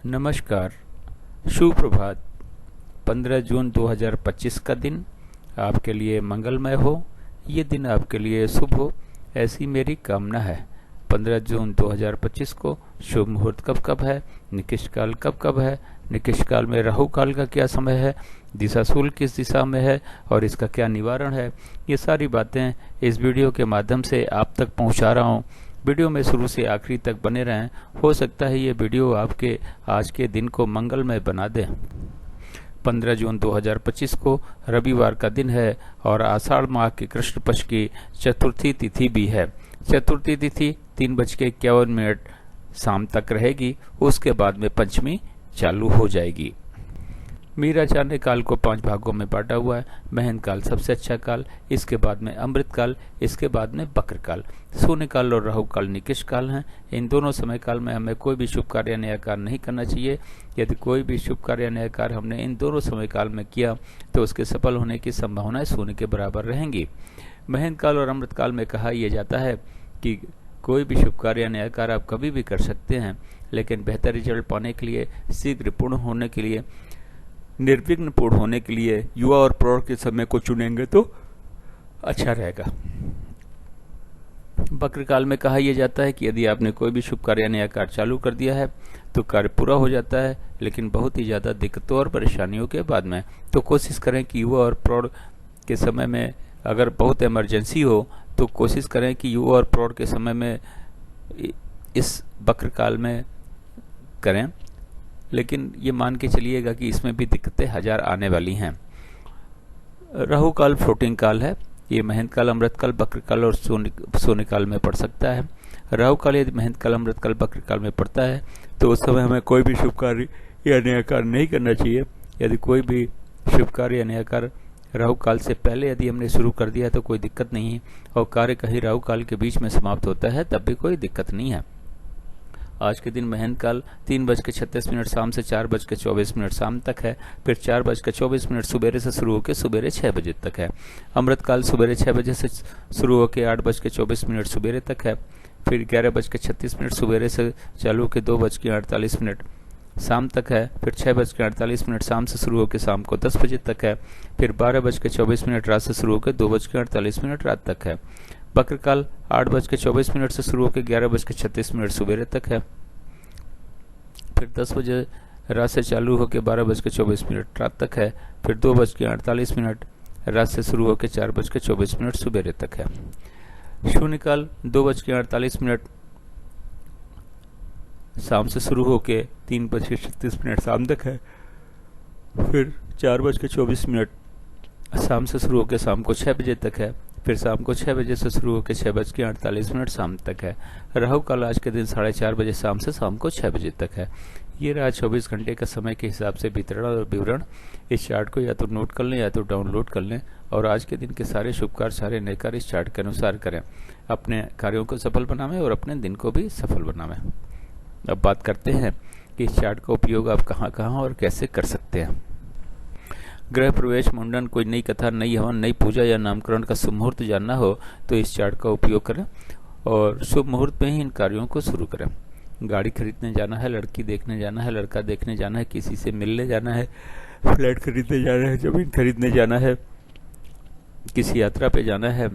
नमस्कार, शुभ प्रभात। 15 जून 2025 का दिन आपके लिए मंगलमय हो, ये दिन आपके लिए शुभ हो, ऐसी मेरी कामना है। 15 जून 2025 को शुभ मुहूर्त कब कब है, निकिष्ट काल कब कब है, निकिष्ट काल में राहु काल का क्या समय है, दिशाशूल किस दिशा में है और इसका क्या निवारण है, ये सारी बातें इस वीडियो के माध्यम से आप तक पहुंचा रहा हूं। वीडियो में शुरू से आखिरी तक बने रहें। हो सकता है ये वीडियो आपके आज के दिन को मंगलमय बना दे। 15 जून 2025 को रविवार का दिन है और आषाढ़ माह की कृष्ण पक्ष की चतुर्थी तिथि भी है। चतुर्थी तिथि 3:51 शाम तक रहेगी। उसके बाद में पंचमी चालू हो जाएगी। मीराचार्य ने काल को 5 भागों में बांटा हुआ है। महंत काल सबसे अच्छा काल, इसके बाद में अमृत काल, इसके बाद में बक्र काल। शून्य काल और राहु काल निकिष्ट काल हैं। इन दोनों समय काल में हमें कोई भी शुभ कार्य नया कार्य नहीं करना चाहिए। यदि कोई भी शुभ कार्य नया कार्य हमने इन दोनों समय काल में किया तो उसके सफल होने की संभावनाएं शून्य के बराबर रहेंगी। महंत काल और अमृत काल में कहा यह जाता है कि कोई भी शुभ कार्य नया कार्य आप कभी भी कर सकते हैं, लेकिन बेहतर रिजल्ट पाने के लिए, शीघ्र पूर्ण होने के लिए, निर्विघ्न पूर्ण होने के लिए युवा और प्रौढ़ के समय को चुनेंगे तो अच्छा रहेगा। बक्र काल में कहा यह जाता है कि यदि आपने कोई भी शुभ कार्य नया कार्य चालू कर दिया है तो कार्य पूरा हो जाता है, लेकिन बहुत ही ज़्यादा दिक्कतों और परेशानियों के बाद में। तो कोशिश करें कि युवा और प्रौढ़ के समय में अगर बहुत इमरजेंसी हो तो कोशिश करें कि युवा और प्रौढ़ के समय में इस बक्र काल में करें, लेकिन ये मान के चलिएगा कि इसमें भी दिक्कतें हजार आने वाली हैं। राहु काल फ्लोटिंग काल है। ये महंत काल, अमृत काल, बक्र काल और शून्य काल में पड़ सकता है। राहु काल यदि महंत काल, अमृत काल, बक्र काल में पड़ता है तो उस समय हमें कोई भी शुभ कार्य या नया कार्य नहीं करना चाहिए। यदि कोई भी शुभ कार्य या नया कार्य राहु काल से पहले यदि हमने शुरू कर दिया तो कोई दिक्कत नहीं है, और कार्य कहीं राहु काल के बीच में समाप्त होता है तब भी कोई दिक्कत नहीं है। आज के दिन महंत काल 3:36 शाम से 4:24 शाम तक है। फिर 4:24 सुबेरे से शुरू होकर सुबेरे 6 बजे तक है। अमृत काल सुबेरे 6 बजे से शुरू होकर 8:24 सुबेरे तक है। फिर 11:36 सुबेरे से चालू होकर 2:48 शाम तक है। फिर 6:48 शाम से शुरू होकर शाम को 10 बजे तक है। फिर 12:24 रात से शुरू होकर 2:48 रात तक है। बक्र काल 8:24 से शुरू होकर 11:36 सुबेरे तक है। फिर 10 बजे रात से चालू होकर 12:24 रात तक है। फिर 2:48 रात से शुरू होकर 4:24 सुबेरे तक है। शून्य काल 2:48 शाम से शुरू होकर 3:36 शाम तक है। फिर 4:24 शाम से शुरू होकर शाम को 6 बजे तक है। फिर शाम को 6 बजे से शुरू होकर 6:48 शाम तक है। राहु काल आज के दिन 4:30 बजे शाम से शाम को 6 बजे तक है। ये रहा 24 घंटे का समय के हिसाब से वितरण और विवरण। इस चार्ट को या तो नोट कर लें या तो डाउनलोड कर लें और आज के दिन के सारे शुभ कार्य, सारे नए कार्य इस चार्ट के अनुसार करें। अपने कार्यों को सफल बनावें और अपने दिन को भी सफल बनावें। अब बात करते हैं कि इस चार्ट का उपयोग आप कहाँ कहाँ और कैसे कर सकते हैं। गृह प्रवेश, मुंडन, कोई नई कथा, नई हवन, नई पूजा या नामकरण का शुभ मुहूर्त जानना हो तो इस चार्ट का उपयोग करें और शुभ मुहूर्त में ही इन कार्यों को शुरू करें। गाड़ी खरीदने जाना है, लड़की देखने जाना है, लड़का देखने जाना है, किसी से मिलने जाना है, फ्लैट खरीदने जाना है, जमीन खरीदने जाना है, किसी यात्रा पे जाना है,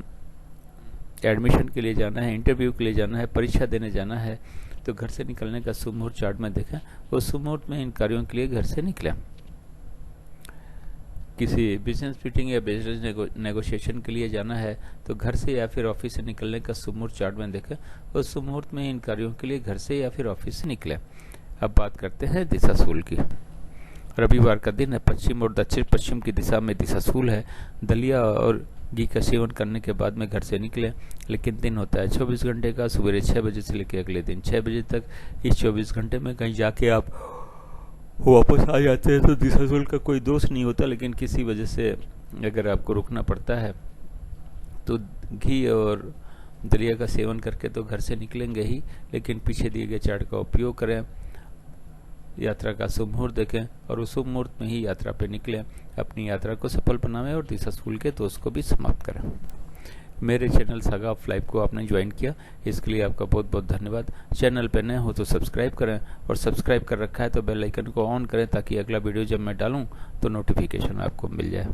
एडमिशन के लिए जाना है, इंटरव्यू के लिए जाना है, परीक्षा देने जाना है, तो घर से निकलने का शुभ मुहूर्त चार्ट में देखें। उस शुभ मुहूर्त में इन कार्यों के लिए घर से निकलें। किसी बिजनेस मीटिंग या बिजनेस नेगोशिएशन के लिए जाना है तो घर से या फिर ऑफिस से निकलने का शुभ मुहूर्त चार्ट में देखें। उस शुभ मुहूर्त में इन कार्यों के लिए घर से या फिर ऑफिस से निकलें। अब बात करते हैं दिशाशूल की। रविवार का दिन है। पश्चिम और दक्षिण पश्चिम की दिशा में दिशाशूल है। दलिया और घी का सेवन करने के बाद में घर से निकलें, लेकिन दिन होता है 24 घंटे का, सवेरे 6 बजे से लेकर अगले दिन 6 बजे तक। इस 24 घंटे में कहीं जाके आप वापस आ जाते हैं तो दिशाशूल का कोई दोष नहीं होता, लेकिन किसी वजह से अगर आपको रुकना पड़ता है तो घी और दलिया का सेवन करके तो घर से निकलेंगे ही, लेकिन पीछे दिए गए चार्ट का उपयोग करें। यात्रा का शुभ मुहूर्त देखें और उस शुभ मुहूर्त में ही यात्रा पे निकलें। अपनी यात्रा को सफल बनावें और दिशाशूल के दोष को भी समाप्त करें। मेरे चैनल सागा ऑफ लाइफ को आपने ज्वाइन किया, इसके लिए आपका बहुत बहुत धन्यवाद। चैनल पर नए हो तो सब्सक्राइब करें, और सब्सक्राइब कर रखा है तो बेल आइकन को ऑन करें ताकि अगला वीडियो जब मैं डालूं तो नोटिफिकेशन आपको मिल जाए।